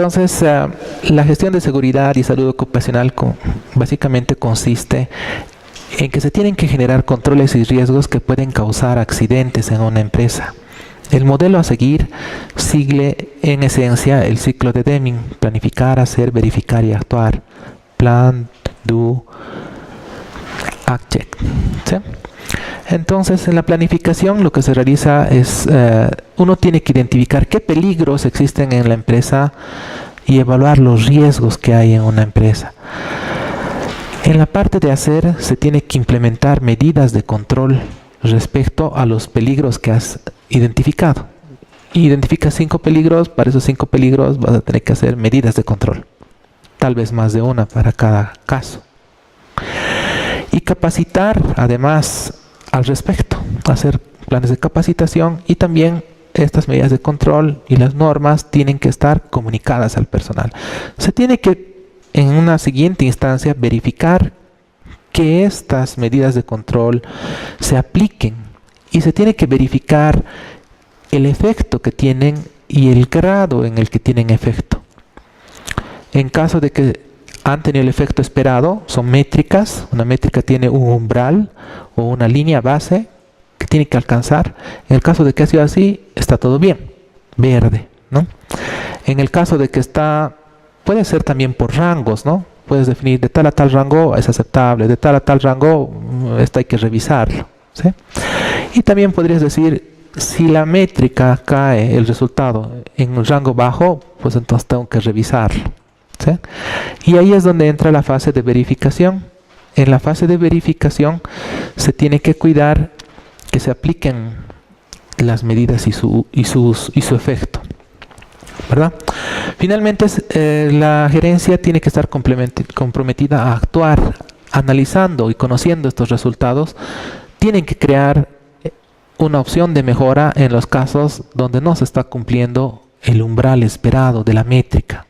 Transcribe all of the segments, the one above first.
Entonces, la gestión de seguridad y salud ocupacional básicamente consiste en que se tienen que generar controles y riesgos que pueden causar accidentes en una empresa. El modelo a seguir sigue en esencia el ciclo de Deming: planificar, hacer, verificar y actuar. Plan, do, act, check. ¿Sí? Entonces, en la planificación lo que se realiza es, uno tiene que identificar qué peligros existen en la empresa y evaluar los riesgos que hay en una empresa. En la parte de hacer, se tiene que implementar medidas de control respecto a los peligros que has identificado. Identificas 5 peligros, para esos 5 peligros vas a tener que hacer medidas de control. Tal vez más de una para cada caso. Y capacitar además al respecto, hacer planes de capacitación, y también estas medidas de control y las normas tienen que estar comunicadas al personal. Se tiene que, en una siguiente instancia, verificar que estas medidas de control se apliquen, y se tiene que verificar el efecto que tienen y el grado en el que tienen efecto. En caso de que han tenido el efecto esperado, son métricas. Una métrica tiene un umbral o una línea base que tiene que alcanzar. En el caso de que ha sido así, está todo bien, verde, ¿no? En el caso de que puede ser también por rangos, ¿no? Puedes definir de tal a tal rango es aceptable, de tal a tal rango esto hay que revisarlo, ¿sí? Y también podrías decir, si la métrica cae, el resultado, en un rango bajo, pues entonces tengo que revisarlo, ¿sí? Y ahí es donde entra la fase de verificación. En la fase de verificación se tiene que cuidar que se apliquen las medidas y su efecto, ¿verdad? Finalmente, la gerencia tiene que estar comprometida a actuar, analizando y conociendo estos resultados. Tienen que crear una opción de mejora en los casos donde no se está cumpliendo el umbral esperado de la métrica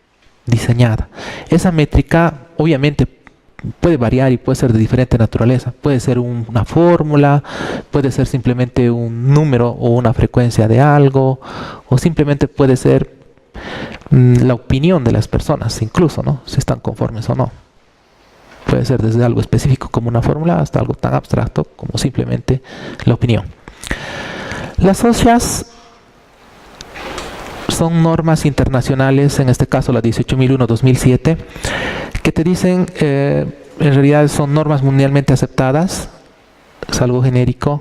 diseñada. Esa métrica obviamente puede variar y puede ser de diferente naturaleza. Puede ser una fórmula, puede ser simplemente un número o una frecuencia de algo, o simplemente puede ser la opinión de las personas, incluso, ¿no? Si están conformes o no. Puede ser desde algo específico como una fórmula hasta algo tan abstracto como simplemente la opinión. Las OSHAs son normas internacionales, en este caso la 18001-2007, que te dicen, en realidad son normas mundialmente aceptadas, es algo genérico.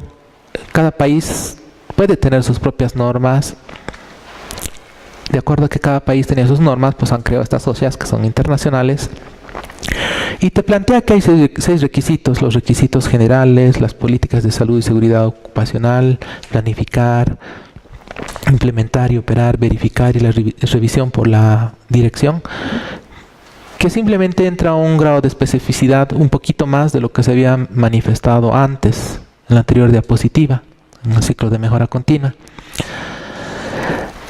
Cada país puede tener sus propias normas. De acuerdo a que cada país tenía sus normas, pues han creado estas OSHAs que son internacionales. Y te plantea que hay 6 requisitos: los requisitos generales, las políticas de salud y seguridad ocupacional, planificar, implementar y operar, verificar y la revisión por la dirección, que simplemente entra a un grado de especificidad un poquito más de lo que se había manifestado antes, en la anterior diapositiva, en el ciclo de mejora continua.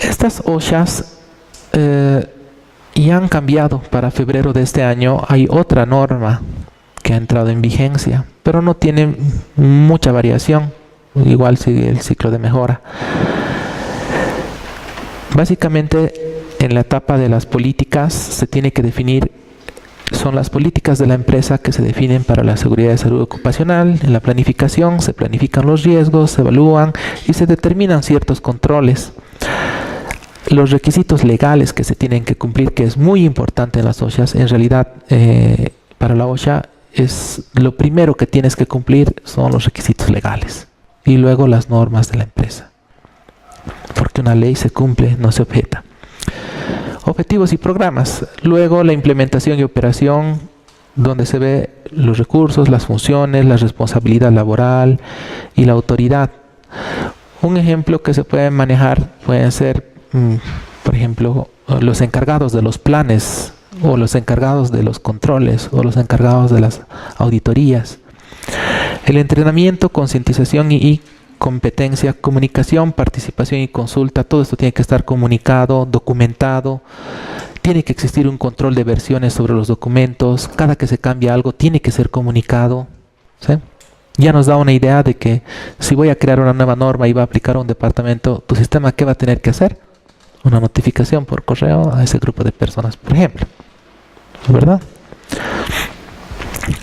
Estas OSHAs ya han cambiado. Para febrero de este año hay otra norma que ha entrado en vigencia, pero no tiene mucha variación, igual sigue el ciclo de mejora. Básicamente, en la etapa de las políticas se tiene que definir, son las políticas de la empresa que se definen para la seguridad de salud ocupacional. En la planificación se planifican los riesgos, se evalúan y se determinan ciertos controles. Los requisitos legales que se tienen que cumplir, que es muy importante en las OSHAs, en realidad para la OSHA es lo primero que tienes que cumplir, son los requisitos legales y luego las normas de la empresa, porque una ley se cumple, no se objeta. Objetivos y programas, luego la implementación y operación, donde se ve los recursos, las funciones, la responsabilidad laboral y la autoridad. Un ejemplo que se puede manejar pueden ser, por ejemplo, los encargados de los planes, o los encargados de los controles, o los encargados de las auditorías. El entrenamiento, concientización y competencia, comunicación, participación y consulta, todo esto tiene que estar comunicado, documentado. Tiene que existir un control de versiones sobre los documentos. Cada que se cambia algo tiene que ser comunicado, ¿sí? Ya nos da una idea de que si voy a crear una nueva norma y va a aplicar a un departamento, tu sistema, ¿qué va a tener que hacer? una notificación por correo a ese grupo de personas, por ejemplo, ¿verdad?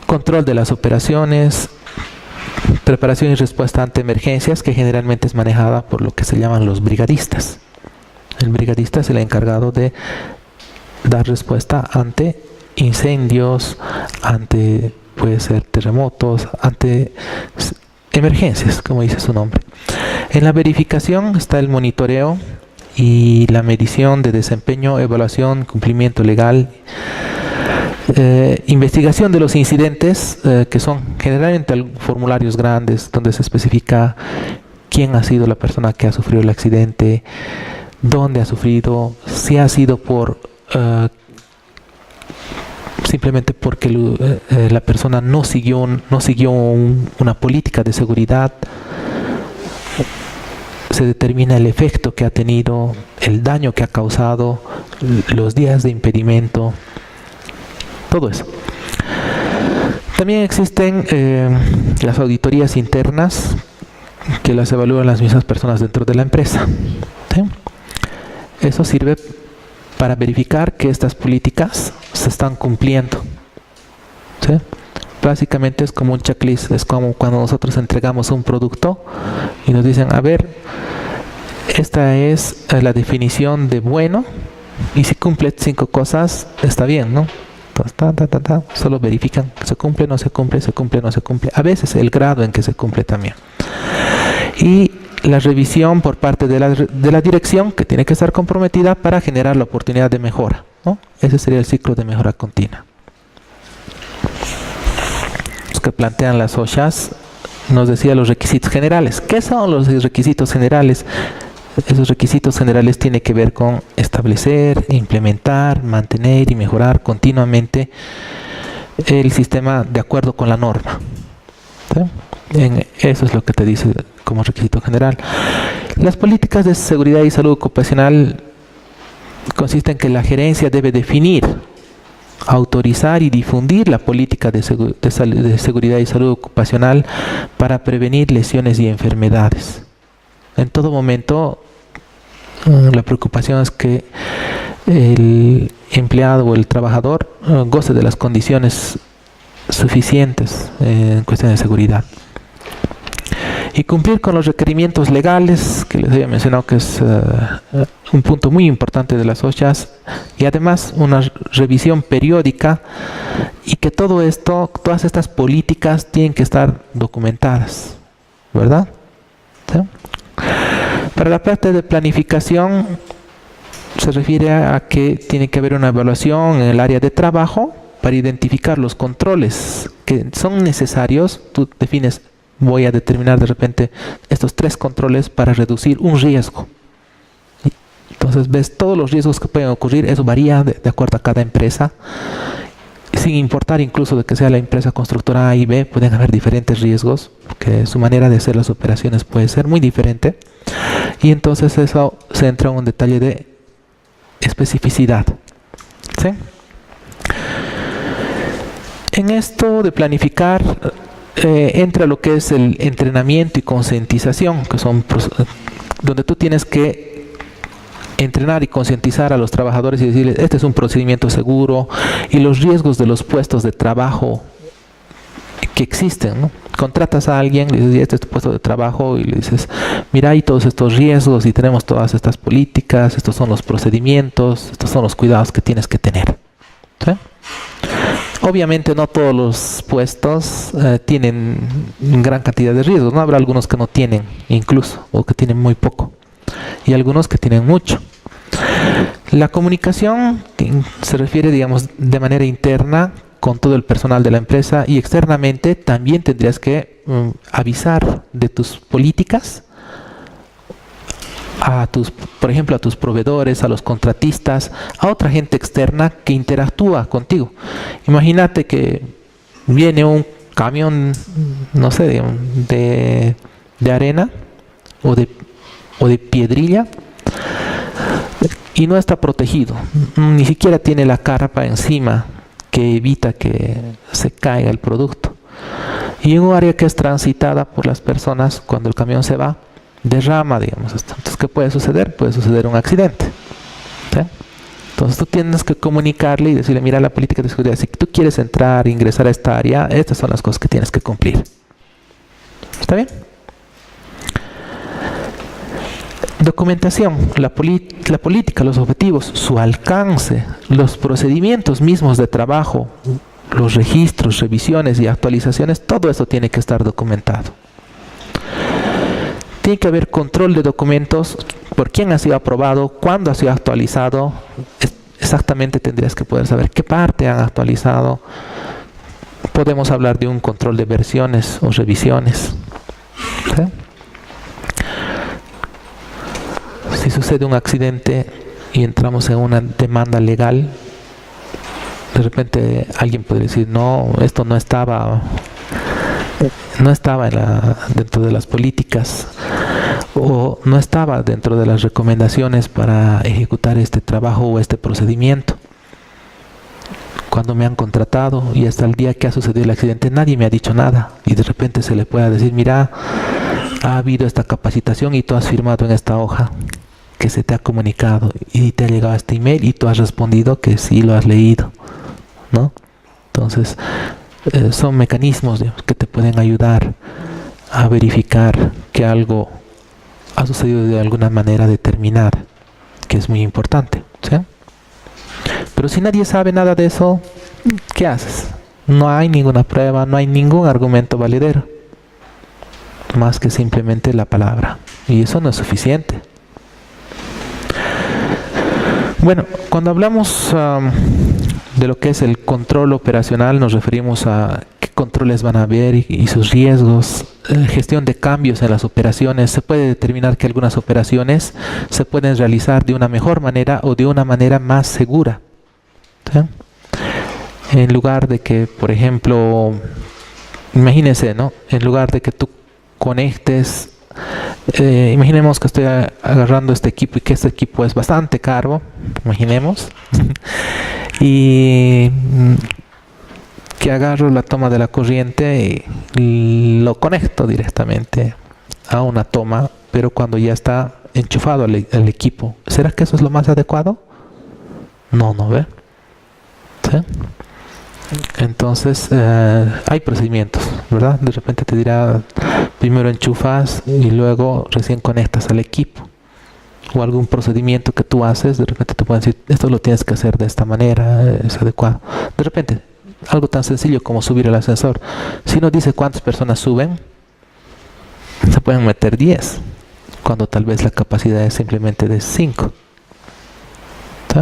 Control de las operaciones, preparación y respuesta ante emergencias, que generalmente es manejada por lo que se llaman los brigadistas. El brigadista es el encargado de dar respuesta ante incendios, ante, puede ser terremotos, ante emergencias, como dice su nombre. En la verificación está el monitoreo y la medición de desempeño, evaluación, cumplimiento legal, investigación de los incidentes, que son generalmente formularios grandes donde se especifica quién ha sido la persona que ha sufrido el accidente, dónde ha sufrido, si ha sido por simplemente porque la persona no siguió una política de seguridad. Se determina el efecto que ha tenido, el daño que ha causado, los días de impedimento, todo eso. También existen las auditorías internas, que las evalúan las mismas personas dentro de la empresa, ¿sí? Eso sirve para verificar que estas políticas se están cumpliendo, ¿sí? Básicamente es como un checklist, es como cuando nosotros entregamos un producto y nos dicen, a ver, esta es la definición de bueno, y si cumple 5 cosas, está bien, ¿no? Entonces, solo verifican, se cumple, no se cumple, se cumple, no se cumple. A veces el grado en que se cumple también. Y la revisión por parte de la dirección, que tiene que estar comprometida para generar la oportunidad de mejora, ¿no? Ese sería el ciclo de mejora continua. Los que plantean las OSHAs nos decía los requisitos generales. ¿Qué son los requisitos generales? Esos requisitos generales tienen que ver con establecer, implementar, mantener y mejorar continuamente el sistema de acuerdo con la norma, ¿sí? Eso es lo que te dice como requisito general. Las políticas de seguridad y salud ocupacional consisten en que la gerencia debe definir, autorizar y difundir la política de seguridad y salud ocupacional para prevenir lesiones y enfermedades. En todo momento, la preocupación es que el empleado o el trabajador goce de las condiciones suficientes en cuestión de seguridad. Y cumplir con los requerimientos legales, que les había mencionado que es un punto muy importante de las OSHAs, y además una revisión periódica, y que todo esto, todas estas políticas tienen que estar documentadas, ¿verdad? ¿Sí? Para la parte de planificación se refiere a que tiene que haber una evaluación en el área de trabajo para identificar los controles que son necesarios. Tú defines, voy a determinar de repente estos 3 controles para reducir un riesgo. Entonces ves todos los riesgos que pueden ocurrir. Eso varía de acuerdo a cada empresa, sin importar incluso de que sea la empresa constructora A y B. Pueden haber diferentes riesgos, porque su manera de hacer las operaciones puede ser muy diferente, y entonces eso se entra en un detalle de especificidad, ¿sí? En esto de planificar entra lo que es el entrenamiento y concientización, que son donde tú tienes que entrenar y concientizar a los trabajadores y decirles, este es un procedimiento seguro, y los riesgos de los puestos de trabajo que existen, ¿no? Contratas a alguien, le dices, este es tu puesto de trabajo, y le dices, mira, hay todos estos riesgos y tenemos todas estas políticas, estos son los procedimientos, estos son los cuidados que tienes que tener, ¿sí? Obviamente no todos los puestos tienen gran cantidad de riesgos, ¿no? Habrá algunos que no tienen incluso, o que tienen muy poco, y algunos que tienen mucho. La comunicación se refiere, digamos, de manera interna con todo el personal de la empresa, y externamente también tendrías que avisar de tus políticas a por ejemplo, a tus proveedores, a los contratistas, a otra gente externa que interactúa contigo. Imagínate que viene un camión, no sé, de arena o de piedrilla, y no está protegido, ni siquiera tiene la carpa encima que evita que se caiga el producto, y en un área que es transitada por las personas, cuando el camión se va, derrama, digamos esto. Entonces, ¿qué puede suceder? Puede suceder un accidente, Entonces tú tienes que comunicarle y decirle, mira, la política de seguridad, si tú quieres entrar, ingresar a esta área, estas son las cosas que tienes que cumplir. ¿Está bien? Documentación, la política, los objetivos, su alcance, los procedimientos mismos de trabajo, los registros, revisiones y actualizaciones, todo eso tiene que estar documentado. Tiene que haber control de documentos, por quién ha sido aprobado, cuándo ha sido actualizado. Exactamente tendrías que poder saber qué parte han actualizado. Podemos hablar de un control de versiones o revisiones. ¿Sí? Si sucede un accidente y entramos en una demanda legal, de repente alguien puede decir, no, esto no estaba dentro de las políticas, o no estaba dentro de las recomendaciones para ejecutar este trabajo o este procedimiento. Cuando me han contratado y hasta el día que ha sucedido el accidente nadie me ha dicho nada, y de repente se le pueda decir, mira, ha habido esta capacitación y tú has firmado en esta hoja que se te ha comunicado y te ha llegado este email y tú has respondido que sí lo has leído, ¿no? Entonces son mecanismos, digamos, que te pueden ayudar a verificar que algo ha sucedido de alguna manera determinada, que es muy importante, ¿sí? Pero si nadie sabe nada de eso, ¿qué haces? No hay ninguna prueba, no hay ningún argumento valedero, más que simplemente la palabra, y eso no es suficiente. Bueno, cuando hablamos de lo que es el control operacional, nos referimos a qué controles van a haber y sus riesgos, gestión de cambios en las operaciones. Se puede determinar que algunas operaciones se pueden realizar de una mejor manera o de una manera más segura, ¿sí? En lugar de que, por ejemplo, imagínense, ¿no? En lugar de que tú conectes, imaginemos que estoy agarrando este equipo y que este equipo es bastante caro, imaginemos, y que agarro la toma de la corriente y lo conecto directamente a una toma, pero cuando ya está enchufado al equipo. ¿Será que eso es lo más adecuado? No, ¿no ve? ¿Sí? Entonces hay procedimientos, ¿verdad? De repente te dirá, primero enchufas y luego recién conectas al equipo, o algún procedimiento que tú haces. De repente te pueden decir, esto lo tienes que hacer de esta manera, es adecuado. De repente algo tan sencillo como subir el ascensor, si no dice cuántas personas suben, se pueden meter 10 cuando tal vez la capacidad es simplemente de 5. ¿Sí?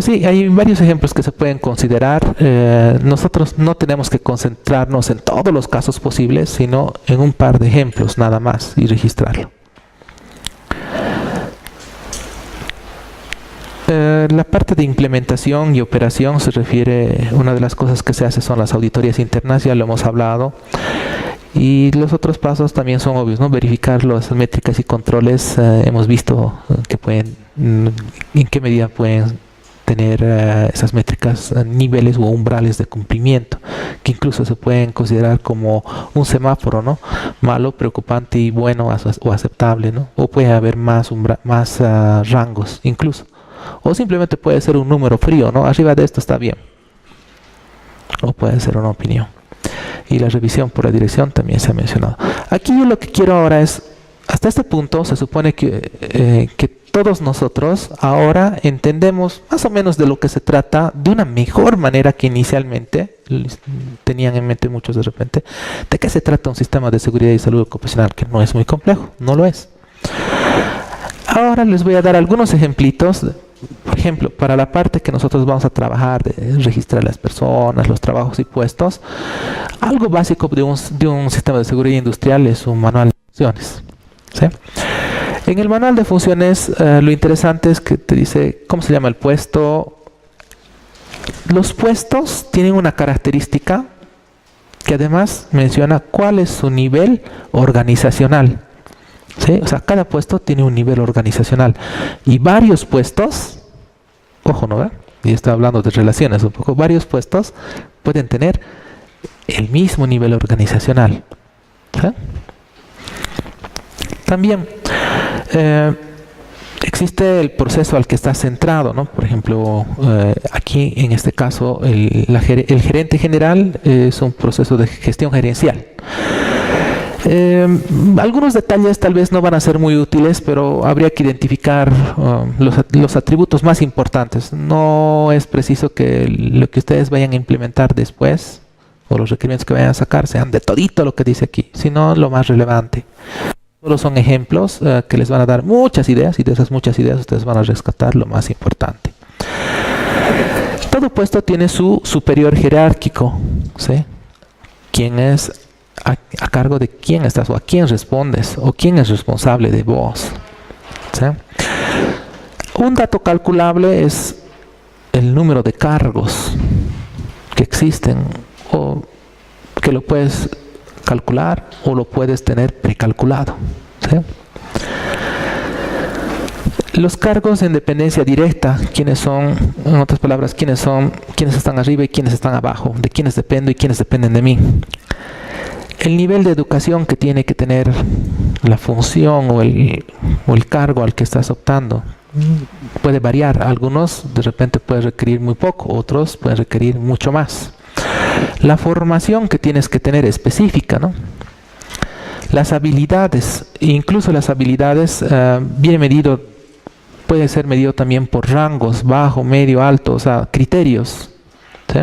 Sí, hay varios ejemplos que se pueden considerar. Nosotros no tenemos que concentrarnos en todos los casos posibles, sino en un par de ejemplos nada más y registrarlo. La parte de implementación y operación se refiere, una de las cosas que se hace son las auditorías internas, ya lo hemos hablado. Y los otros pasos también son obvios, ¿no? Verificar las métricas y controles. Hemos visto que pueden, en qué medida pueden tener esas métricas, niveles o umbrales de cumplimiento, que incluso se pueden considerar como un semáforo, ¿no? Malo, preocupante y bueno o aceptable, ¿no? O puede haber más rangos incluso. O simplemente puede ser un número frío, ¿no? Arriba de esto está bien. O puede ser una opinión. Y la revisión por la dirección también se ha mencionado. Aquí yo lo que quiero ahora es, hasta este punto se supone que todos nosotros ahora entendemos más o menos de lo que se trata de una mejor manera que inicialmente tenían en mente muchos de repente. ¿De qué se trata un sistema de seguridad y salud ocupacional? Que no es muy complejo, no lo es. Ahora les voy a dar algunos ejemplitos. Por ejemplo, para la parte que nosotros vamos a trabajar de registrar a las personas, los trabajos y puestos, algo básico de un sistema de seguridad industrial es un manual de funciones, ¿sí? En el manual de funciones, lo interesante es que te dice cómo se llama el puesto. Los puestos tienen una característica que además menciona cuál es su nivel organizacional, ¿sí? O sea, cada puesto tiene un nivel organizacional y varios puestos, ojo, ¿no ve? Y estoy hablando de relaciones un poco, varios puestos pueden tener el mismo nivel organizacional, ¿sí? También existe el proceso al que está centrado, ¿no? Por ejemplo, aquí en este caso el gerente general es un proceso de gestión gerencial. Algunos detalles tal vez no van a ser muy útiles, pero habría que identificar los atributos más importantes. No es preciso que lo que ustedes vayan a implementar después o los requerimientos que vayan a sacar sean de todito lo que dice aquí, sino lo más relevante. Solo son ejemplos que les van a dar muchas ideas, y de esas muchas ideas ustedes van a rescatar lo más importante. Todo puesto tiene su superior jerárquico, ¿sí? ¿Quién es a cargo de quién estás, o a quién respondes, o quién es responsable de vos? ¿Sí? Un dato calculable es el número de cargos que existen, o que lo puedes calcular o lo puedes tener precalculado, ¿sí? Los cargos en dependencia directa, ¿quiénes son? En otras palabras, ¿quiénes están arriba y quiénes están abajo? ¿De quiénes dependo y quiénes dependen de mí? El nivel de educación que tiene que tener la función o el cargo al que estás optando puede variar. Algunos de repente pueden requerir muy poco, otros pueden requerir mucho más. La formación que tienes que tener específica, ¿no? Las habilidades, incluso las habilidades puede ser medido también por rangos, bajo, medio, alto, o sea, criterios, ¿sí?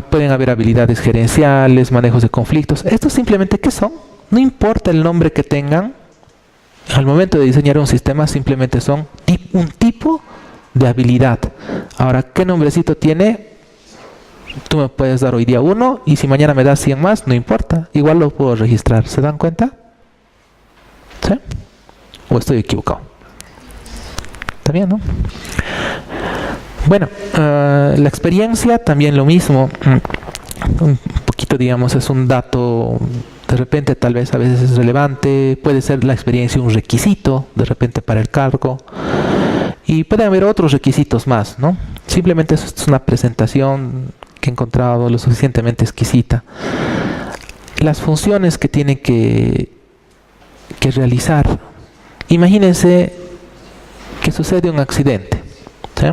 Pueden haber habilidades gerenciales, manejos de conflictos. Estos simplemente, ¿qué son? No importa el nombre que tengan, al momento de diseñar un sistema simplemente son un tipo de habilidad. Ahora, ¿qué nombrecito tiene? Tú me puedes dar hoy día uno, y si mañana me das 100 más, no importa, igual lo puedo registrar. ¿Se dan cuenta? ¿Sí? ¿O estoy equivocado? ¿Está bien, no? Bueno, la experiencia también lo mismo. Un poquito, digamos, es un dato, de repente tal vez a veces es relevante. Puede ser la experiencia un requisito, de repente, para el cargo. Y pueden haber otros requisitos más, ¿no? Simplemente eso es una presentación que he encontrado lo suficientemente exquisita. Las funciones que tiene que realizar. Imagínense que sucede un accidente, ¿sí?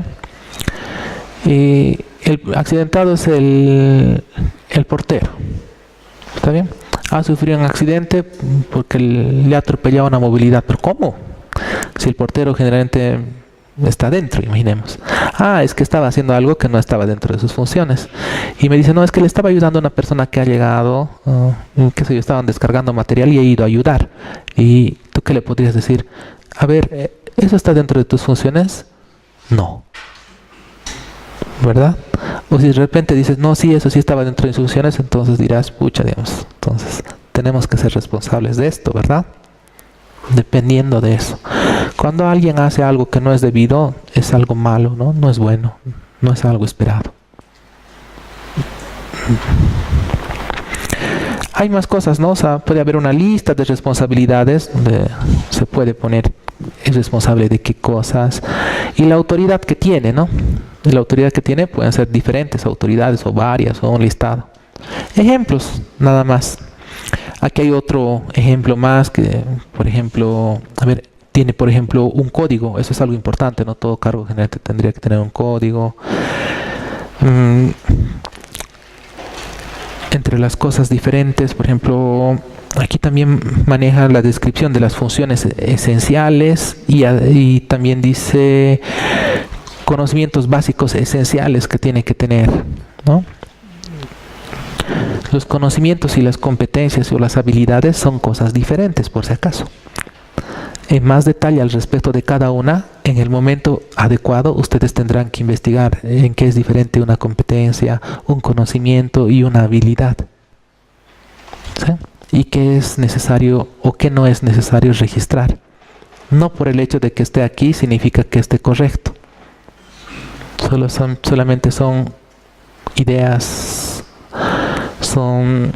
El accidentado es el portero, ¿está bien? Ha sufrido un accidente porque le ha atropellado una movilidad. ¿Pero cómo? Si el portero generalmente está dentro, imaginemos. Es que estaba haciendo algo que no estaba dentro de sus funciones. Y me dice, no, es que le estaba ayudando a una persona que ha llegado, qué sé yo, estaban descargando material y he ido a ayudar. ¿Y tú qué le podrías decir? A ver, ¿eso está dentro de tus funciones? No. ¿Verdad? O si de repente dices, no, sí, eso sí estaba dentro de sus funciones, entonces dirás, pucha, digamos, entonces tenemos que ser responsables de esto, ¿verdad? Dependiendo de eso. Cuando alguien hace algo que no es debido, es algo malo, ¿no? No es bueno, no es algo esperado. Hay más cosas, ¿no? O sea, puede haber una lista de responsabilidades donde se puede poner es responsable de qué cosas y la autoridad que tiene, ¿no? La autoridad que tiene pueden ser diferentes autoridades o varias o un listado. Ejemplos, nada más. Aquí hay otro ejemplo más que, por ejemplo, a ver, tiene por ejemplo un código. Eso es algo importante, ¿no? Todo cargo general tendría que tener un código. Entre las cosas diferentes, por ejemplo, aquí también maneja la descripción de las funciones esenciales y también dice conocimientos básicos esenciales que tiene que tener, ¿no? Los conocimientos y las competencias o las habilidades son cosas diferentes, por si acaso. En más detalle al respecto de cada una, en el momento adecuado, ustedes tendrán que investigar en qué es diferente una competencia, un conocimiento y una habilidad, ¿sí? Y qué es necesario o qué no es necesario registrar. No por el hecho de que esté aquí significa que esté correcto. Solamente son ideas, son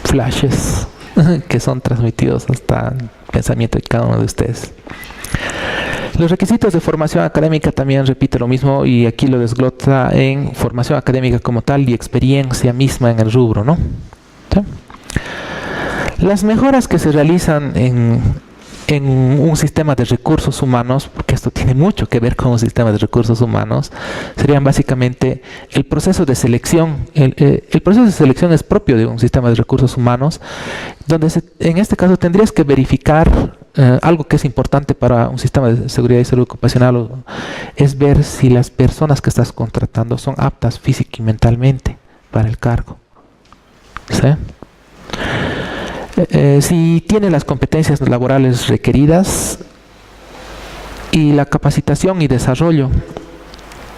flashes que son transmitidos hasta el pensamiento de cada uno de ustedes. Los requisitos de formación académica también repite lo mismo y aquí lo desglota en formación académica como tal y experiencia misma en el rubro, ¿no? ¿Sí? Las mejoras que se realizan en en un sistema de recursos humanos, porque esto tiene mucho que ver con un sistema de recursos humanos, serían básicamente el proceso de selección. El proceso de selección es propio de un sistema de recursos humanos, donde en este caso tendrías que verificar algo que es importante para un sistema de seguridad y salud ocupacional, es ver si las personas que estás contratando son aptas física y mentalmente para el cargo. ¿Sí? Si tiene las competencias laborales requeridas y la capacitación y desarrollo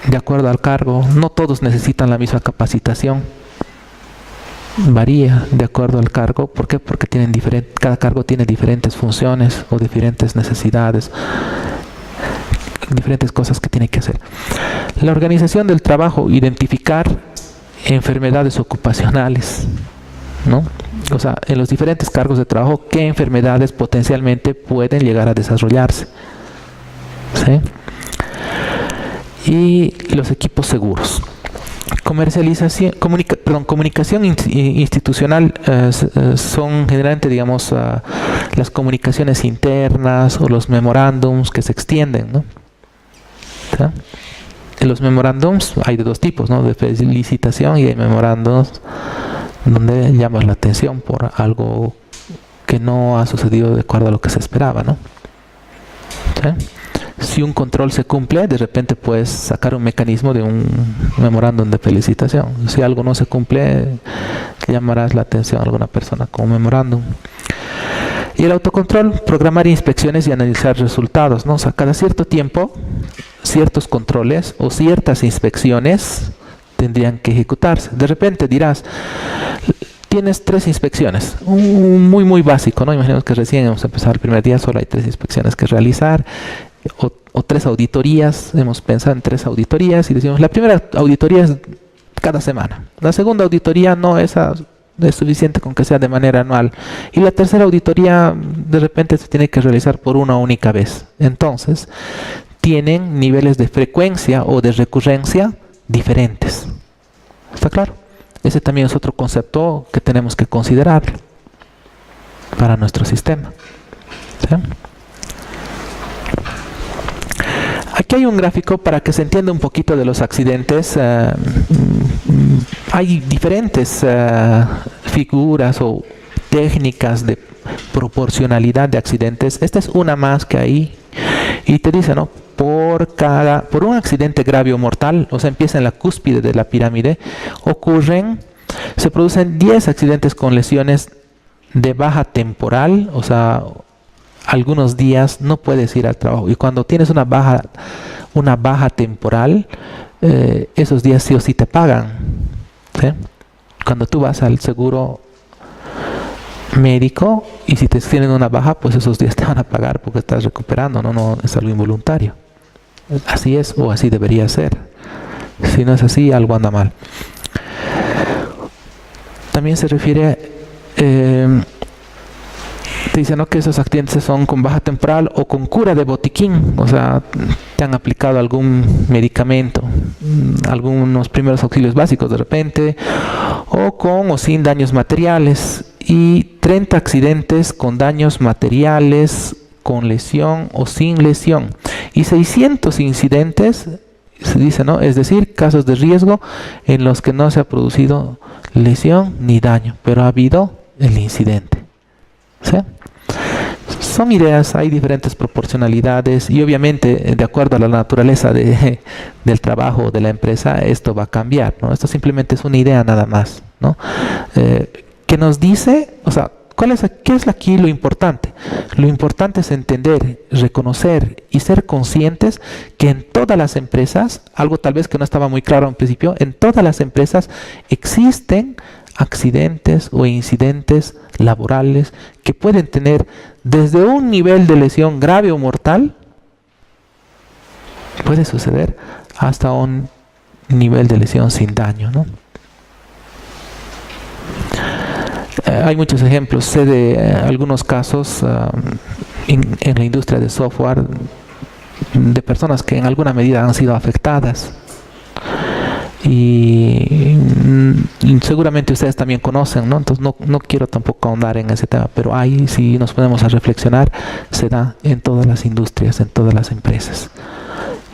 de acuerdo al cargo. No todos necesitan la misma capacitación, varía de acuerdo al cargo. ¿Por qué? Porque cada cargo tiene diferentes funciones o diferentes necesidades, diferentes cosas que tiene que hacer. La organización del trabajo, identificar enfermedades ocupacionales, ¿no? O sea, en los diferentes cargos de trabajo, ¿qué enfermedades potencialmente pueden llegar a desarrollarse? ¿Sí? Y los equipos seguros. Comunicación institucional son generalmente, digamos, las comunicaciones internas o los memorándums que se extienden, ¿no? ¿Sí? En los memorándums hay de dos tipos, ¿no? De felicitación, y hay memorándums donde llamas la atención por algo que no ha sucedido de acuerdo a lo que se esperaba, ¿no? ¿Sí? Si un control se cumple, de repente puedes sacar un mecanismo de un memorándum de felicitación. Si algo no se cumple, llamarás la atención a alguna persona con un memorándum. Y el autocontrol, programar inspecciones y analizar resultados, ¿no? O sea, cada cierto tiempo, ciertos controles o ciertas inspecciones tendrían que ejecutarse. De repente dirás, tienes 3 inspecciones, muy básico, ¿no? Imaginemos que recién hemos empezado el primer día, solo hay 3 inspecciones que realizar, o 3 auditorías. Hemos pensado en 3 auditorías y decimos, la primera auditoría es cada semana, la segunda auditoría no es suficiente con que sea de manera anual, y la tercera auditoría de repente se tiene que realizar por una única vez. Entonces tienen niveles de frecuencia o de recurrencia diferentes. ¿Está claro? Ese también es otro concepto que tenemos que considerar para nuestro sistema. ¿Sí? Aquí hay un gráfico para que se entienda un poquito de los accidentes. Hay diferentes figuras o técnicas de proporcionalidad de accidentes. Esta es una más que hay, y te dice, ¿no? Por un accidente grave o mortal, o sea, empieza en la cúspide de la pirámide, se producen 10 accidentes con lesiones de baja temporal, o sea, algunos días no puedes ir al trabajo. Y cuando tienes una baja temporal, esos días sí o sí te pagan. ¿Sí? Cuando tú vas al seguro médico y si te tienen una baja, pues esos días te van a pagar porque estás recuperando, no es algo involuntario. Así es, o así debería ser. Si no es así, algo anda mal. También se refiere, te dice, ¿no?, que esos accidentes son con baja temporal o con cura de botiquín, o sea, te han aplicado algún medicamento, algunos primeros auxilios básicos de repente, o con o sin daños materiales, y 30 accidentes con daños materiales, con lesión o sin lesión, y 600 incidentes, se dice, ¿no?, es decir, casos de riesgo en los que no se ha producido lesión ni daño, pero ha habido el incidente. ¿Sí? Son ideas, hay diferentes proporcionalidades, y obviamente de acuerdo a la naturaleza del trabajo de la empresa, esto va a cambiar, ¿no? Esto simplemente es una idea nada más, ¿no? Que nos dice, o sea, ¿qué es aquí lo importante? Lo importante es entender, reconocer y ser conscientes que en todas las empresas, algo tal vez que no estaba muy claro al principio, en todas las empresas existen accidentes o incidentes laborales que pueden tener desde un nivel de lesión grave o mortal, puede suceder, hasta un nivel de lesión sin daño, ¿no? Hay muchos ejemplos, sé de algunos casos en la industria de software de personas que en alguna medida han sido afectadas. Y seguramente ustedes también conocen, ¿no? Entonces no quiero tampoco ahondar en ese tema, pero ahí, si nos ponemos a reflexionar, se da en todas las industrias, en todas las empresas.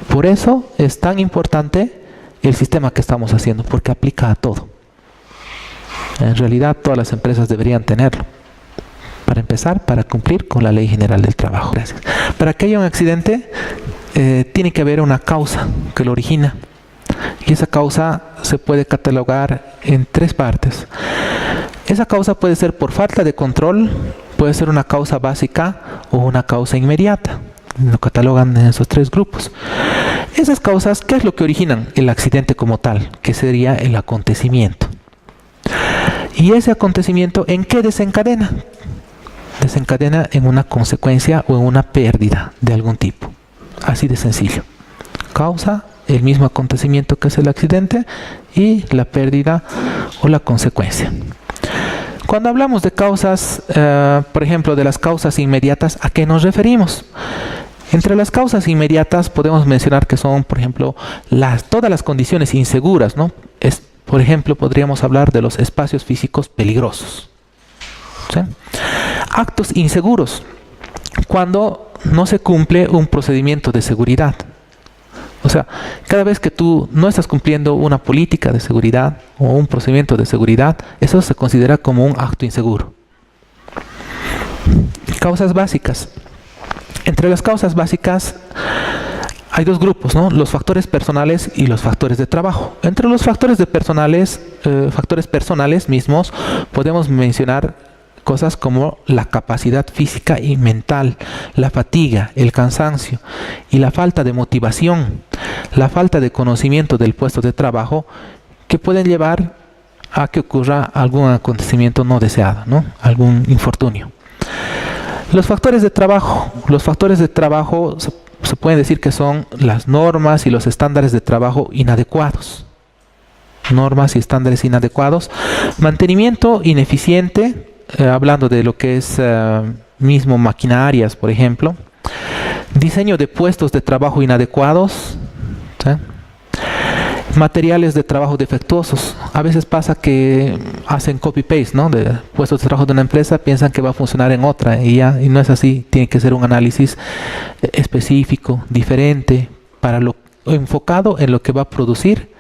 Por eso es tan importante el sistema que estamos haciendo, porque aplica a todo. En realidad todas las empresas deberían tenerlo. Para empezar, para cumplir con la Ley General del Trabajo. Gracias. Para que haya un accidente, tiene que haber una causa que lo origina. Y esa causa se puede catalogar en 3 partes. Esa causa puede ser por falta de control, puede ser una causa básica o una causa inmediata. Lo catalogan en esos 3 grupos. Esas causas, ¿qué es lo que originan el accidente como tal? Que sería el acontecimiento. ¿Y ese acontecimiento en qué desencadena? Desencadena en una consecuencia o en una pérdida de algún tipo. Así de sencillo. Causa, el mismo acontecimiento que es el accidente, y la pérdida o la consecuencia. Cuando hablamos de causas, por ejemplo, de las causas inmediatas, ¿a qué nos referimos? Entre las causas inmediatas podemos mencionar que son, por ejemplo, todas las condiciones inseguras, ¿no? Por ejemplo, podríamos hablar de los espacios físicos peligrosos. ¿Sí? Actos inseguros, cuando no se cumple un procedimiento de seguridad. O sea, cada vez que tú no estás cumpliendo una política de seguridad o un procedimiento de seguridad, eso se considera como un acto inseguro. Causas básicas. Entre las causas básicas hay 2 grupos, ¿no? Los factores personales y los factores de trabajo. Entre los factores personales mismos podemos mencionar cosas como la capacidad física y mental, la fatiga, el cansancio y la falta de motivación, la falta de conocimiento del puesto de trabajo, que pueden llevar a que ocurra algún acontecimiento no deseado, ¿no? Algún infortunio. Los factores de trabajo. Los factores de trabajo se pueden decir que son las normas y los estándares de trabajo inadecuados. Normas y estándares inadecuados. Mantenimiento ineficiente, hablando de lo que es mismo maquinarias, por ejemplo. Diseño de puestos de trabajo inadecuados. ¿Sí? Materiales de trabajo defectuosos. A veces pasa que hacen copy-paste, ¿no? De puestos de trabajo de una empresa, piensan que va a funcionar en otra y no es así. Tiene que ser un análisis específico, diferente, enfocado en lo que va a producir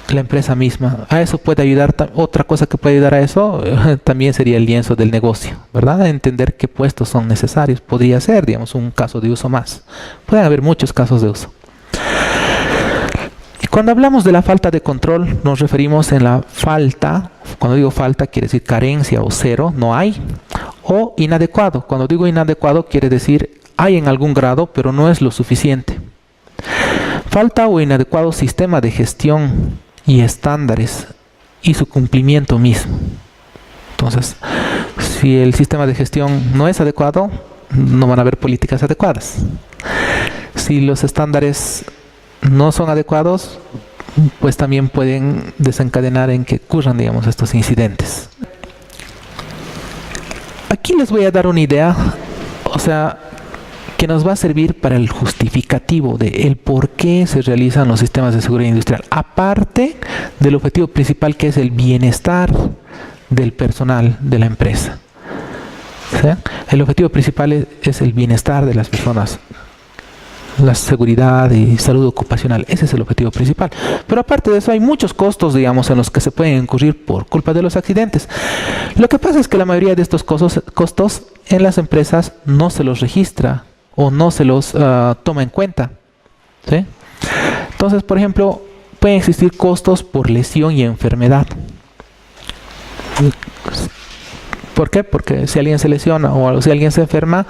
la empresa misma. A eso puede ayudar. Otra cosa que puede ayudar a eso también sería el lienzo del negocio, ¿verdad? Entender qué puestos son necesarios. Podría ser, digamos, un caso de uso más. Pueden haber muchos casos de uso. Y cuando hablamos de la falta de control, nos referimos en la falta. Cuando digo falta, quiere decir carencia o cero, no hay. O inadecuado. Cuando digo inadecuado, quiere decir hay en algún grado, pero no es lo suficiente. Falta o inadecuado sistema de gestión y estándares y su cumplimiento mismo. Entonces, si el sistema de gestión no es adecuado, no van a haber políticas adecuadas. Si los estándares no son adecuados, pues también pueden desencadenar en que ocurran, digamos, estos incidentes. Aquí les voy a dar una idea, o sea, que nos va a servir para el justificativo de el por qué se realizan los sistemas de seguridad industrial, aparte del objetivo principal, que es el bienestar del personal de la empresa. ¿Sí? El objetivo principal es el bienestar de las personas, la seguridad y salud ocupacional. Ese es el objetivo principal. Pero aparte de eso, hay muchos costos, digamos, en los que se pueden incurrir por culpa de los accidentes. Lo que pasa es que la mayoría de estos costos en las empresas no se los registra o no se los toma en cuenta. ¿Sí? Entonces, por ejemplo, pueden existir costos por lesión y enfermedad. ¿Por qué? Porque si alguien se lesiona o si alguien se enferma,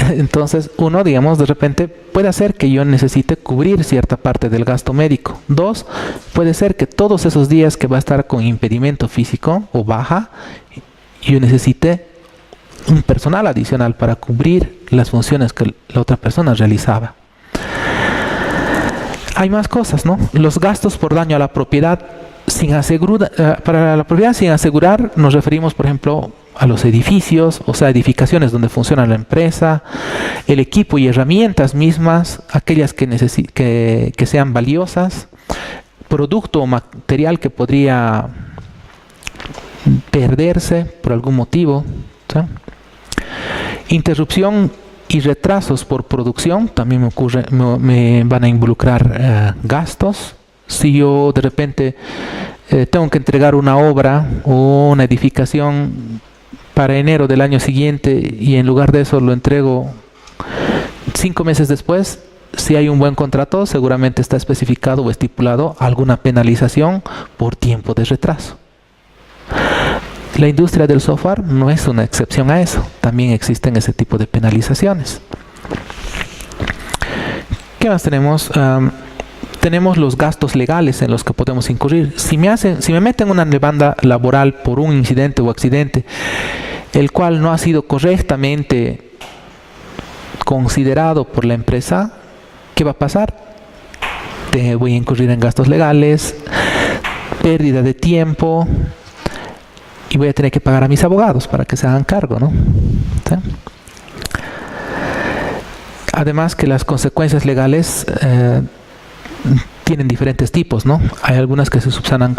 entonces uno, digamos, de repente puede hacer que yo necesite cubrir cierta parte del gasto médico. 2, puede ser que todos esos días que va a estar con impedimento físico o baja, yo necesite un personal adicional para cubrir las funciones que la otra persona realizaba. Hay más cosas, ¿no? Los gastos por daño a la propiedad sin asegurar, para la propiedad sin asegurar nos referimos, por ejemplo, a los edificios, o sea, edificaciones donde funciona la empresa, el equipo y herramientas mismas, aquellas que sean valiosas, producto o material que podría perderse por algún motivo, ¿sí? Interrupción y retrasos por producción también me van a involucrar gastos. Si yo de repente tengo que entregar una obra o una edificación para enero del año siguiente y en lugar de eso lo entrego 5 meses después, si hay un buen contrato, seguramente está especificado o estipulado alguna penalización por tiempo de retraso. La industria del software no es una excepción a eso. También existen ese tipo de penalizaciones. ¿Qué más tenemos? Tenemos los gastos legales en los que podemos incurrir. Si me meten una demanda laboral por un incidente o accidente, el cual no ha sido correctamente considerado por la empresa, ¿qué va a pasar? Voy a incurrir en gastos legales, pérdida de tiempo, y voy a tener que pagar a mis abogados para que se hagan cargo, ¿no? ¿Sí? Además que las consecuencias legales tienen diferentes tipos, ¿no? Hay algunas que se subsanan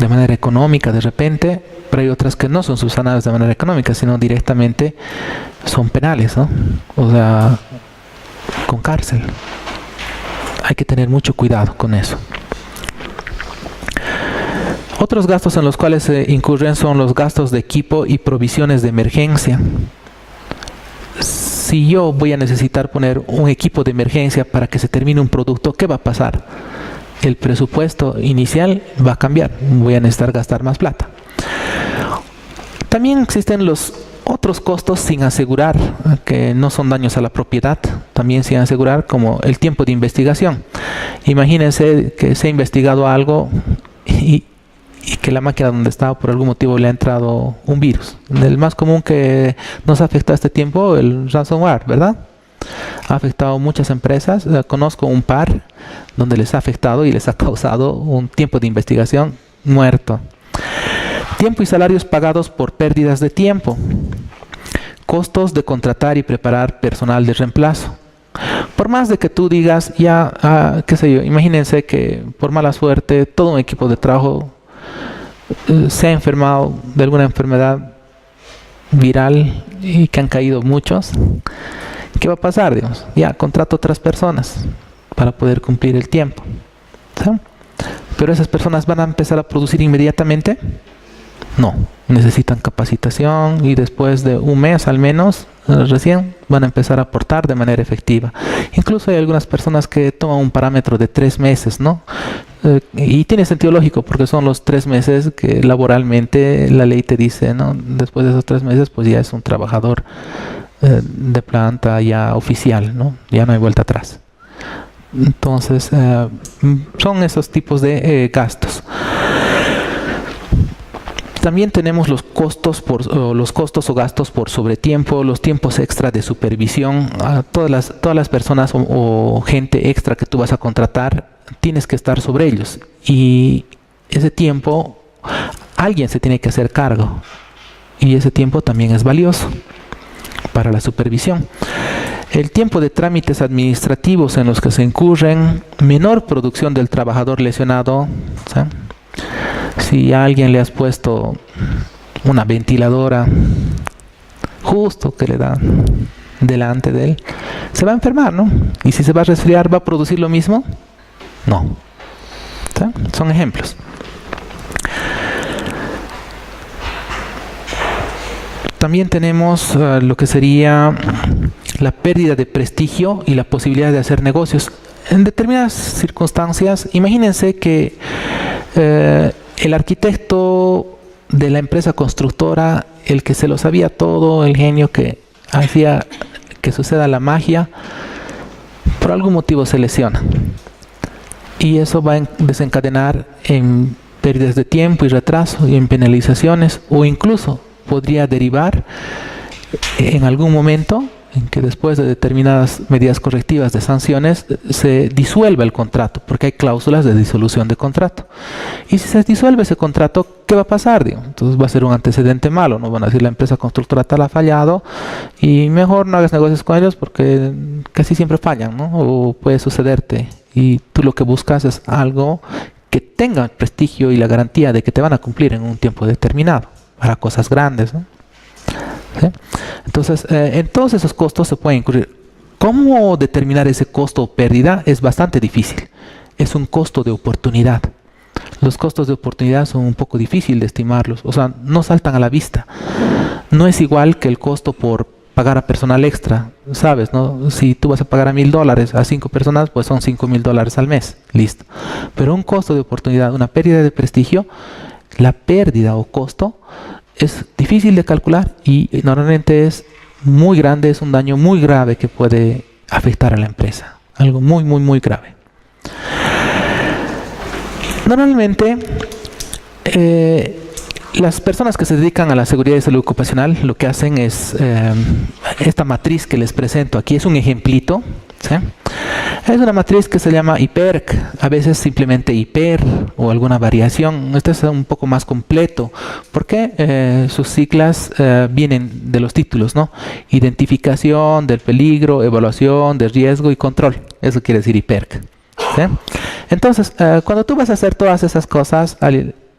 de manera económica de repente, pero hay otras que no son subsanadas de manera económica, sino directamente son penales, ¿no? O sea, con cárcel. Hay que tener mucho cuidado con eso. Otros gastos en los cuales se incurren son los gastos de equipo y provisiones de emergencia. Si yo voy a necesitar poner un equipo de emergencia para que se termine un producto, ¿qué va a pasar? El presupuesto inicial va a cambiar. Voy a necesitar gastar más plata. También existen los otros costos sin asegurar, que no son daños a la propiedad, también sin asegurar, como el tiempo de investigación. Imagínense que se ha investigado algo y que la máquina donde estaba por algún motivo le ha entrado un virus. El más común que nos ha afectado este tiempo, el ransomware, ¿verdad? Ha afectado a muchas empresas. Conozco un par donde les ha afectado y les ha causado un tiempo de investigación muerto. Tiempo y salarios pagados por pérdidas de tiempo. Costos de contratar y preparar personal de reemplazo. Por más de que tú digas, qué sé yo, imagínense que por mala suerte todo un equipo de trabajo se ha enfermado de alguna enfermedad viral y que han caído muchos. ¿Qué va a pasar? Digamos, contrato otras personas para poder cumplir el tiempo, ¿sí? Pero esas personas van a empezar a producir inmediatamente. No, necesitan capacitación y después de un mes al menos, recién van a empezar a aportar de manera efectiva. Incluso hay algunas personas que toman un parámetro de 3 meses, ¿no? Y tiene sentido lógico porque son los 3 meses que laboralmente la ley te dice, ¿no? Después de esos 3 meses pues ya es un trabajador de planta ya oficial, ¿no? Ya no hay vuelta atrás. Entonces son esos tipos de gastos. También tenemos los costos o gastos por sobretiempo, los tiempos extra de supervisión. Todas las personas o gente extra que tú vas a contratar, tienes que estar sobre ellos. Y ese tiempo, alguien se tiene que hacer cargo. Y ese tiempo también es valioso para la supervisión. El tiempo de trámites administrativos en los que se incurren, menor producción del trabajador lesionado, ¿sí? Si a alguien le has puesto una ventiladora justo que le da delante de él, se va a enfermar, ¿no? Y si se va a resfriar, ¿va a producir lo mismo? No. ¿Sí? Son ejemplos. También tenemos lo que sería la pérdida de prestigio y la posibilidad de hacer negocios. En determinadas circunstancias, imagínense que el arquitecto de la empresa constructora, el que se lo sabía todo, el genio que hacía que suceda la magia, por algún motivo se lesiona. Y eso va a desencadenar en pérdidas de tiempo y retraso y en penalizaciones, o incluso podría derivar en algún momento en que después de determinadas medidas correctivas de sanciones se disuelva el contrato, porque hay cláusulas de disolución de contrato. Y si se disuelve ese contrato, ¿qué va a pasar? Entonces va a ser un antecedente malo, ¿no? Van a decir la empresa constructora tal ha fallado y mejor no hagas negocios con ellos porque casi siempre fallan, ¿no? O puede sucederte y tú lo que buscas es algo que tenga prestigio y la garantía de que te van a cumplir en un tiempo determinado para cosas grandes, ¿no? ¿Sí? Entonces, en todos esos costos se pueden incluir. ¿Cómo determinar ese costo o pérdida? Es bastante difícil. Es un costo de oportunidad. Los costos de oportunidad son un poco difícil de estimarlos, o sea, no saltan a la vista. No es igual que el costo por pagar a personal extra, ¿sabes? ¿No? Si tú vas a pagar a $1,000 a 5 personas, pues son $5,000 al mes, listo. Pero un costo de oportunidad, una pérdida de prestigio, la pérdida o costo es difícil de calcular y normalmente es muy grande, es un daño muy grave que puede afectar a la empresa, algo muy, muy, muy grave. Normalmente, las personas que se dedican a la seguridad y salud ocupacional lo que hacen es esta matriz que les presento aquí, es un ejemplito, ¿sí? Es una matriz que se llama IPERC, a veces simplemente IPER o alguna variación. Este es un poco más completo porque sus siglas vienen de los títulos, ¿no? Identificación del peligro, evaluación de riesgo y control. Eso quiere decir IPERC, ¿sí? Entonces, cuando tú vas a hacer todas esas cosas,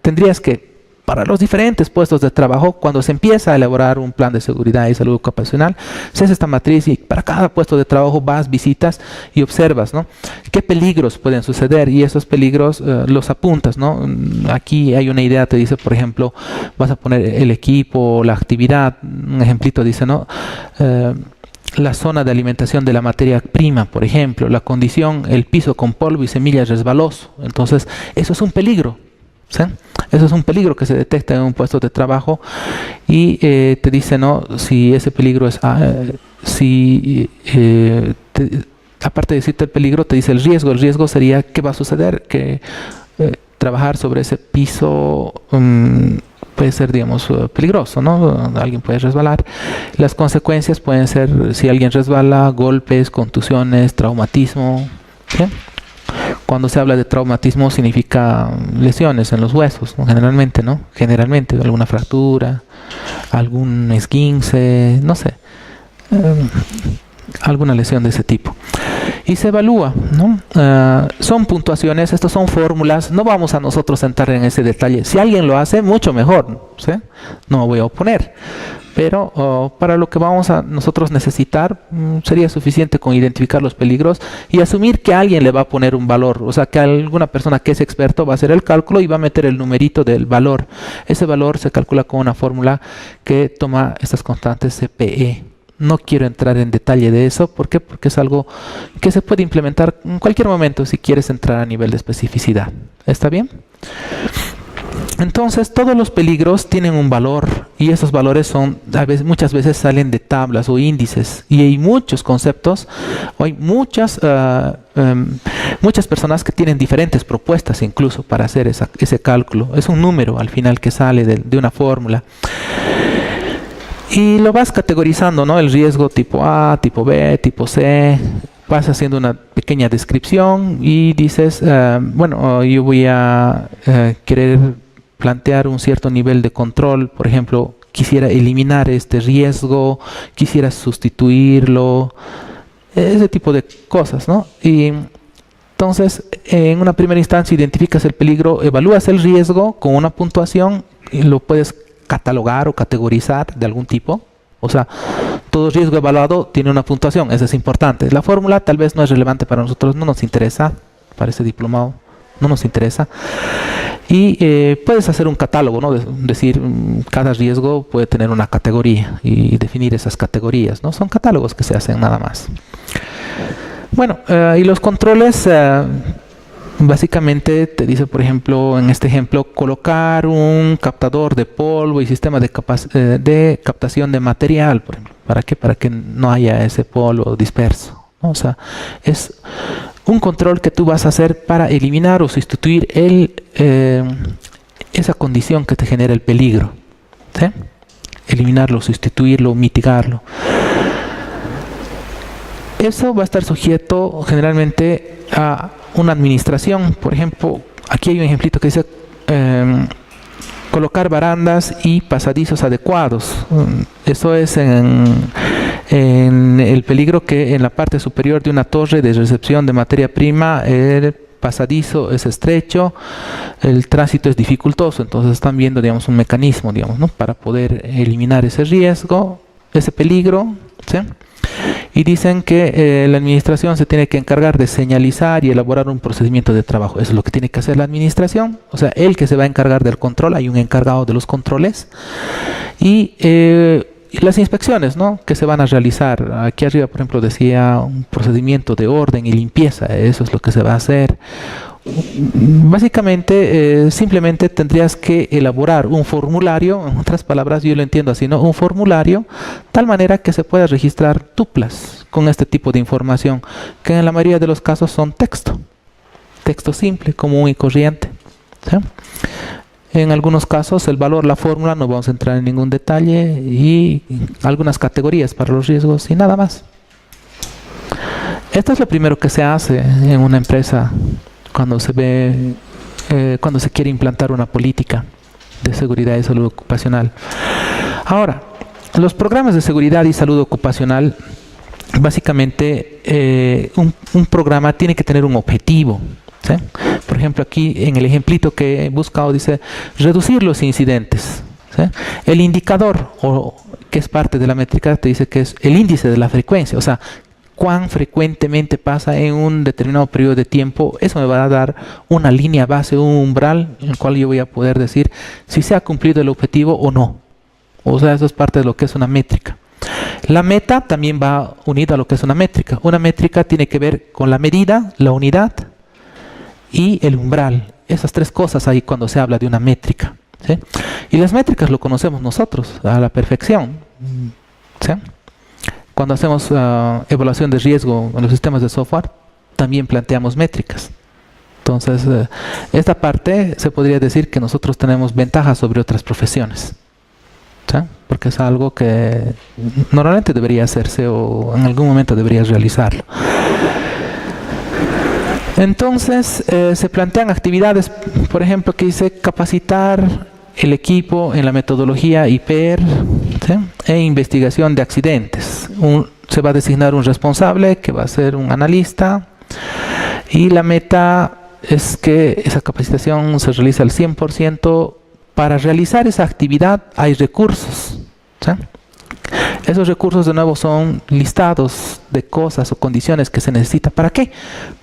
tendrías que, para los diferentes puestos de trabajo, cuando se empieza a elaborar un plan de seguridad y salud ocupacional, se hace esta matriz y para cada puesto de trabajo vas, visitas y observas, ¿no? ¿Qué peligros pueden suceder? Y esos peligros los apuntas, ¿no? Aquí hay una idea, te dice, por ejemplo, vas a poner el equipo, la actividad, un ejemplito dice, ¿no? La zona de alimentación de la materia prima, por ejemplo, la condición, el piso con polvo y semillas resbaloso. Entonces, eso es un peligro, ¿sí? Eso es un peligro que se detecta en un puesto de trabajo y te dice, ¿no? Si ese peligro es... aparte de decirte el peligro, te dice el riesgo. El riesgo sería, ¿qué va a suceder? Que trabajar sobre ese piso... puede ser, digamos, peligroso, ¿no? Alguien puede resbalar. Las consecuencias pueden ser, si alguien resbala, golpes, contusiones, traumatismo, ¿sí? Cuando se habla de traumatismo significa lesiones en los huesos, ¿no? Generalmente, ¿no? Generalmente, alguna fractura, algún esguince, no sé, alguna lesión de ese tipo. Y se evalúa, ¿no? Son puntuaciones, estas son fórmulas, no vamos a nosotros a entrar en ese detalle. Si alguien lo hace, mucho mejor, ¿sí? No me voy a oponer. Pero para lo que vamos a nosotros necesitar, sería suficiente con identificar los peligros y asumir que alguien le va a poner un valor. O sea, que alguna persona que es experto va a hacer el cálculo y va a meter el numerito del valor. Ese valor se calcula con una fórmula que toma estas constantes CPE. No quiero entrar en detalle de eso. ¿Por qué? Porque es algo que se puede implementar en cualquier momento si quieres entrar a nivel de especificidad. ¿Está bien? Entonces, todos los peligros tienen un valor y esos valores muchas veces salen de tablas o índices y hay muchos conceptos, hay muchas personas que tienen diferentes propuestas incluso para hacer ese cálculo. Es un número al final que sale de una fórmula. Y lo vas categorizando, ¿no? El riesgo tipo A, tipo B, tipo C. Vas haciendo una pequeña descripción y dices, bueno, yo voy a querer plantear un cierto nivel de control. Por ejemplo, quisiera eliminar este riesgo, quisiera sustituirlo, ese tipo de cosas, ¿no? Y entonces, en una primera instancia identificas el peligro, evalúas el riesgo con una puntuación y lo puedes catalogar o categorizar de algún tipo. O sea, todo riesgo evaluado tiene una puntuación, eso es importante. La fórmula tal vez no es relevante para nosotros, no nos interesa, para este diplomado no nos interesa. Y puedes hacer un catálogo, ¿no? Decir, cada riesgo puede tener una categoría y definir esas categorías, ¿no? Son catálogos que se hacen nada más. Bueno, y los controles... básicamente te dice, por ejemplo, en este ejemplo, colocar un captador de polvo y sistema de captación de material, por ejemplo. ¿Para qué? Para que no haya ese polvo disperso, ¿no? O sea, es un control que tú vas a hacer para eliminar o sustituir esa condición que te genera el peligro, ¿sí? Eliminarlo, sustituirlo, mitigarlo. Eso va a estar sujeto generalmente a una administración. Por ejemplo, aquí hay un ejemplito que dice colocar barandas y pasadizos adecuados. Eso es en el peligro que en la parte superior de una torre de recepción de materia prima el pasadizo es estrecho, el tránsito es dificultoso. Entonces están viendo, digamos, un mecanismo, digamos, ¿no?, para poder eliminar ese riesgo, ese peligro, ¿sí? Y dicen que la administración se tiene que encargar de señalizar y elaborar un procedimiento de trabajo. Eso es lo que tiene que hacer la administración. O sea, el que se va a encargar del control, hay un encargado de los controles. Y las inspecciones, ¿no?, que se van a realizar. Aquí arriba, por ejemplo, decía un procedimiento de orden y limpieza. Eso es lo que se va a hacer. Básicamente, simplemente tendrías que elaborar un formulario, en otras palabras, yo lo entiendo así, ¿no?, un formulario, tal manera que se pueda registrar tuplas con este tipo de información, que en la mayoría de los casos son texto simple, común y corriente, ¿sí? En algunos casos el valor, la fórmula, no vamos a entrar en ningún detalle, y algunas categorías para los riesgos y nada más. Esto es lo primero que se hace en una empresa cuando se quiere implantar una política de seguridad y salud ocupacional. Ahora, los programas de seguridad y salud ocupacional, básicamente un programa tiene que tener un objetivo, ¿sí? Por ejemplo, aquí en el ejemplito que he buscado dice reducir los incidentes, ¿sí? El indicador, que es parte de la métrica, te dice que es el índice de la frecuencia, o sea, cuán frecuentemente pasa en un determinado periodo de tiempo. Eso me va a dar una línea base, un umbral en el cual yo voy a poder decir si se ha cumplido el objetivo o no. O sea, eso es parte de lo que es una métrica. La meta también va unida a lo que es una métrica. Una métrica tiene que ver con la medida, la unidad y el umbral. Esas tres cosas ahí cuando se habla de una métrica, ¿sí? Y las métricas lo conocemos nosotros a la perfección, ¿sí? Cuando hacemos evaluación de riesgo en los sistemas de software, también planteamos métricas. Entonces, esta parte se podría decir que nosotros tenemos ventajas sobre otras profesiones, ¿sí? Porque es algo que normalmente debería hacerse o en algún momento debería realizarlo. Entonces, se plantean actividades, por ejemplo, que dice capacitar el equipo en la metodología IPER, ¿sí?, e investigación de accidentes. Se va a designar un responsable que va a ser un analista, y la meta es que esa capacitación se realice al 100%. Para realizar esa actividad hay recursos, ¿sí? Esos recursos, de nuevo, son listados de cosas o condiciones que se necesita. ¿Para qué?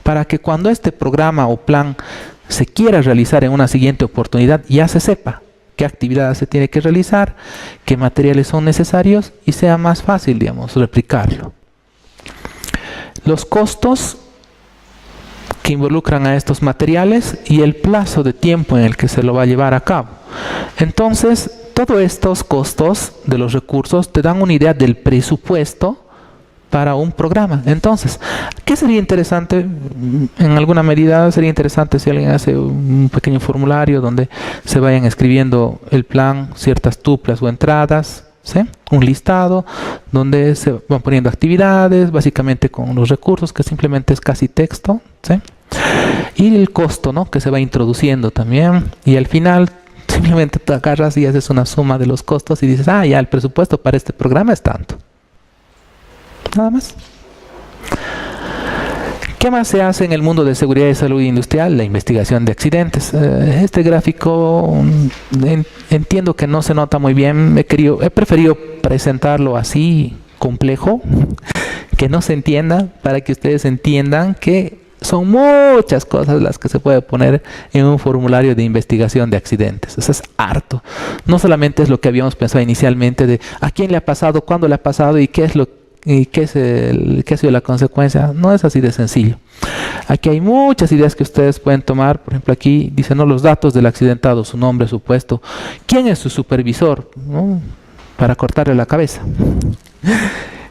Para que cuando este programa o plan se quiera realizar en una siguiente oportunidad, ya se sepa qué actividades se tiene que realizar, qué materiales son necesarios y sea más fácil, digamos, replicarlo. Los costos que involucran a estos materiales y el plazo de tiempo en el que se lo va a llevar a cabo. Entonces, todos estos costos de los recursos te dan una idea del presupuesto para un programa. Entonces, ¿qué sería interesante? En alguna medida sería interesante si alguien hace un pequeño formulario donde se vayan escribiendo el plan, ciertas tuplas o entradas, ¿sí? Un listado donde se van poniendo actividades, básicamente con los recursos, que simplemente es casi texto, ¿sí? Y el costo, ¿no?, que se va introduciendo también, y al final simplemente te agarras y haces una suma de los costos y dices, ya el presupuesto para este programa es tanto. Nada más. ¿Qué más se hace en el mundo de seguridad y salud industrial? La investigación de accidentes. Este gráfico entiendo que no se nota muy bien. He preferido presentarlo así, complejo, que no se entienda, para que ustedes entiendan que son muchas cosas las que se puede poner en un formulario de investigación de accidentes. Eso es harto. No solamente es lo que habíamos pensado inicialmente de a quién le ha pasado, cuándo le ha pasado y qué ha sido la consecuencia. No es así de sencillo. Aquí hay muchas ideas que ustedes pueden tomar. Por ejemplo, aquí dicen, ¿no?, los datos del accidentado, su nombre, su puesto, quién es su supervisor, ¿no?, para cortarle la cabeza,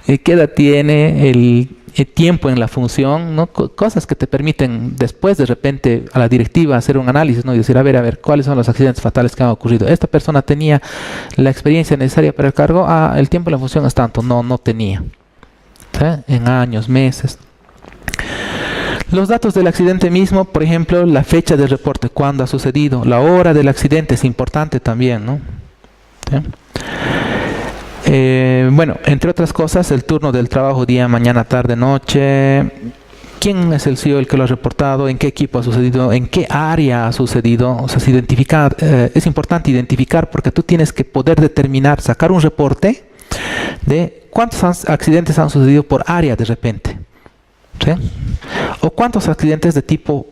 qué edad tiene, el tiempo en la función, ¿no?, cosas que te permiten después de repente a la directiva hacer un análisis, ¿no?, y decir, a ver, cuáles son los accidentes fatales que han ocurrido. Esta persona tenía la experiencia necesaria para el cargo, el tiempo en la función es tanto, no tenía, ¿sí?, en años, meses. Los datos del accidente mismo, por ejemplo, la fecha del reporte, cuándo ha sucedido, la hora del accidente es importante también, ¿no? ¿Sí? Bueno, entre otras cosas, el turno del trabajo día, mañana, tarde, noche. ¿Quién es el CEO el que lo ha reportado? ¿En qué equipo ha sucedido? ¿En qué área ha sucedido? O sea, es importante identificar porque tú tienes que poder determinar, sacar un reporte de cuántos accidentes han sucedido por área de repente, ¿sí? O cuántos accidentes de tipo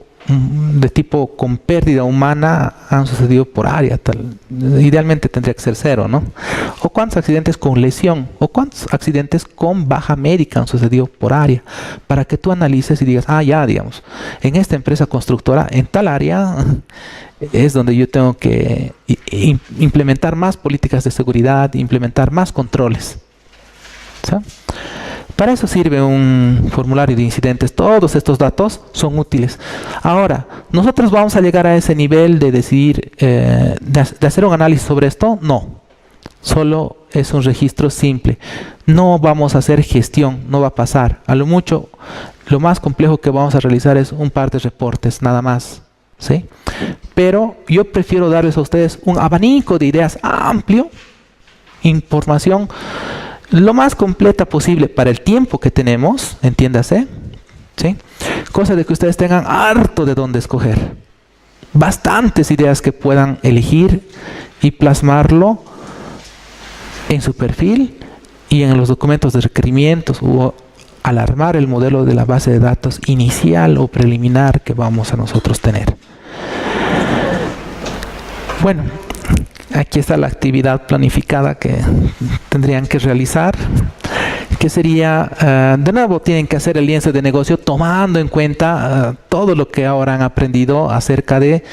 con pérdida humana han sucedido por área. Idealmente tendría que ser 0, ¿no? O cuántos accidentes con lesión, o cuántos accidentes con baja médica han sucedido por área, para que tú analices y digas, ya, digamos, en esta empresa constructora, en tal área es donde yo tengo que implementar más políticas de seguridad, implementar más controles, ¿sí? Para eso sirve un formulario de incidentes. Todos estos datos son útiles. Ahora, ¿nosotros vamos a llegar a ese nivel de decidir, de hacer un análisis sobre esto? No. Solo es un registro simple. No vamos a hacer gestión, no va a pasar. A lo mucho, lo más complejo que vamos a realizar es un par de reportes, nada más, ¿sí? Pero yo prefiero darles a ustedes un abanico de ideas amplio, información lo más completa posible para el tiempo que tenemos, entiéndase, ¿sí? Cosa de que ustedes tengan harto de dónde escoger. Bastantes ideas que puedan elegir y plasmarlo en su perfil y en los documentos de requerimientos o al armar el modelo de la base de datos inicial o preliminar que vamos a nosotros tener. Bueno, aquí está la actividad planificada que tendrían que realizar, que sería, de nuevo tienen que hacer el lienzo de negocio tomando en cuenta todo lo que ahora han aprendido acerca de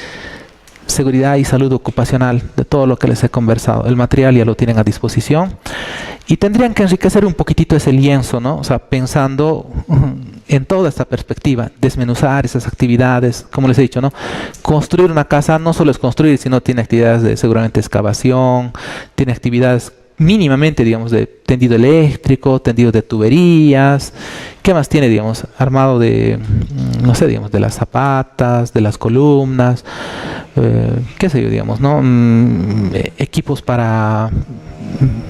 seguridad y salud ocupacional, de todo lo que les he conversado. El material ya lo tienen a disposición y tendrían que enriquecer un poquitito ese lienzo, ¿no? O sea, pensando en toda esta perspectiva, desmenuzar esas actividades, como les he dicho, ¿no? Construir una casa no solo es construir, sino tiene actividades de seguramente excavación, tiene actividades mínimamente, digamos, de tendido eléctrico, tendido de tuberías. ¿Qué más tiene, digamos? Armado de, no sé, digamos, de las zapatas, de las columnas, qué sé yo, digamos, ¿no? Equipos para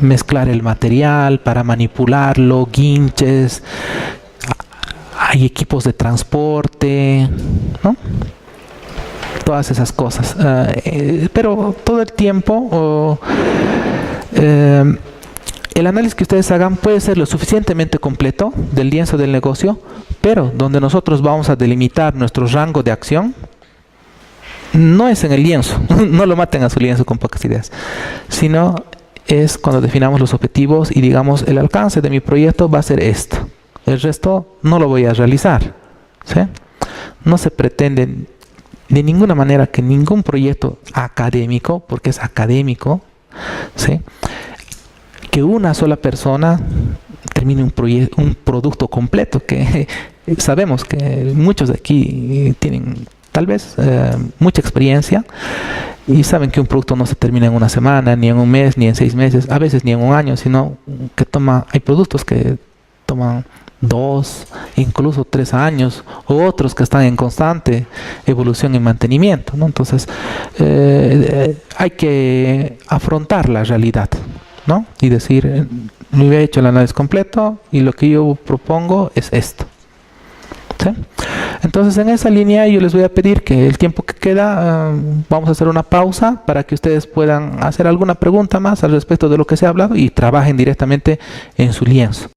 mezclar el material, para manipularlo, guinches. Hay equipos de transporte, ¿no? Todas esas cosas. Pero todo el tiempo el análisis que ustedes hagan puede ser lo suficientemente completo del lienzo del negocio, pero donde nosotros vamos a delimitar nuestro rango de acción no es en el lienzo. No lo maten a su lienzo con pocas ideas, sino es cuando definamos los objetivos y digamos el alcance de mi proyecto va a ser esto. El resto no lo voy a realizar, ¿sí? No se pretende de ninguna manera que ningún proyecto académico, porque es académico, ¿sí?, que una sola persona termine un producto completo, que sabemos que muchos de aquí tienen tal vez mucha experiencia y saben que un producto no se termina en una semana, ni en un mes, ni en 6 meses, a veces ni en un año, sino que hay productos que toman 2, incluso 3 años, u otros que están en constante evolución y mantenimiento, ¿no? Entonces hay que afrontar la realidad, ¿no? Y decir, yo he hecho el análisis completo y lo que yo propongo es esto, ¿sí? Entonces en esa línea yo les voy a pedir que el tiempo que queda vamos a hacer una pausa para que ustedes puedan hacer alguna pregunta más al respecto de lo que se ha hablado y trabajen directamente en su lienzo.